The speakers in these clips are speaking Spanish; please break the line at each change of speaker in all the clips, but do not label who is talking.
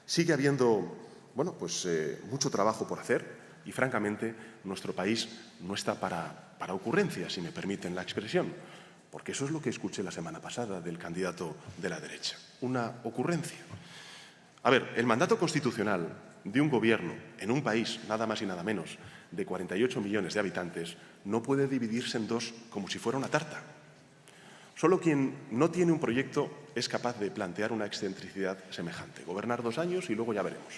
Sigue habiendo mucho trabajo por hacer y, francamente, nuestro país no está para ocurrencias, si me permiten la expresión, porque eso es lo que escuché la semana pasada del candidato de la derecha, una ocurrencia. A ver, el mandato constitucional de un gobierno en un país, nada más y nada menos, de 48 millones de habitantes, no puede dividirse en dos como si fuera una tarta. Solo quien no tiene un proyecto es capaz de plantear una excentricidad semejante. Gobernar 2 años y luego ya veremos.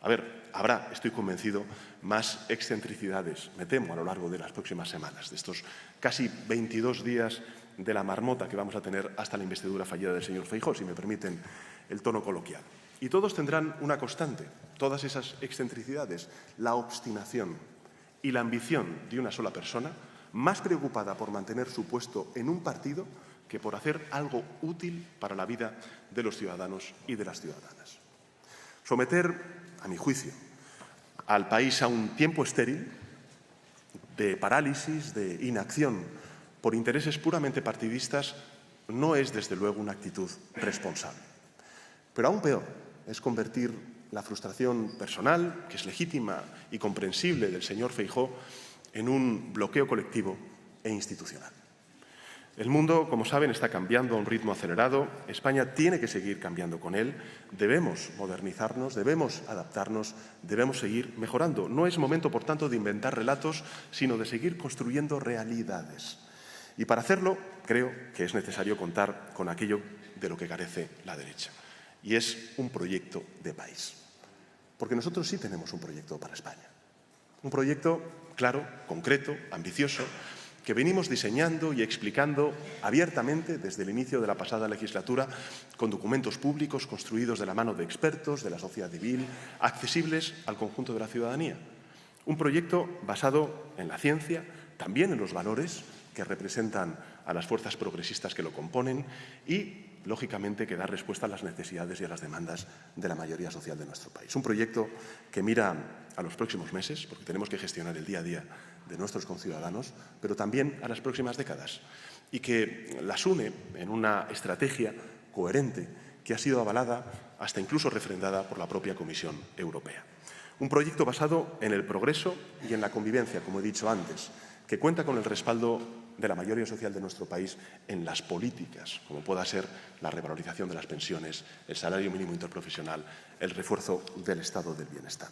A ver, habrá, estoy convencido, más excentricidades, me temo, a lo largo de las próximas semanas, de estos casi 22 días de la marmota que vamos a tener hasta la investidura fallida del señor Feijóo, si me permiten el tono coloquial. Y todos tendrán una constante, todas esas excentricidades, la obstinación y la ambición de una sola persona, más preocupada por mantener su puesto en un partido que por hacer algo útil para la vida de los ciudadanos y de las ciudadanas. Someter, a mi juicio, al país a un tiempo estéril de parálisis, de inacción, por intereses puramente partidistas, no es, desde luego, una actitud responsable. Pero aún peor es convertir la frustración personal, que es legítima y comprensible del señor Feijóo, en un bloqueo colectivo e institucional. El mundo, como saben, está cambiando a un ritmo acelerado. España tiene que seguir cambiando con él. Debemos modernizarnos, debemos adaptarnos, debemos seguir mejorando. No es momento, por tanto, de inventar relatos, sino de seguir construyendo realidades. Y para hacerlo, creo que es necesario contar con aquello de lo que carece la derecha, y es un proyecto de país. Porque nosotros sí tenemos un proyecto para España. Un proyecto claro, concreto, ambicioso, que venimos diseñando y explicando abiertamente desde el inicio de la pasada legislatura con documentos públicos construidos de la mano de expertos, de la sociedad civil, accesibles al conjunto de la ciudadanía. Un proyecto basado en la ciencia, también en los valores que representan a las fuerzas progresistas que lo componen y, lógicamente, que da respuesta a las necesidades y a las demandas de la mayoría social de nuestro país. Un proyecto que mira a los próximos meses, porque tenemos que gestionar el día a día de nuestros conciudadanos, pero también a las próximas décadas, y que las une en una estrategia coherente que ha sido avalada, hasta incluso refrendada por la propia Comisión Europea. Un proyecto basado en el progreso y en la convivencia, como he dicho antes, que cuenta con el respaldo de la mayoría social de nuestro país en las políticas, como pueda ser la revalorización de las pensiones, el salario mínimo interprofesional, el refuerzo del estado del bienestar.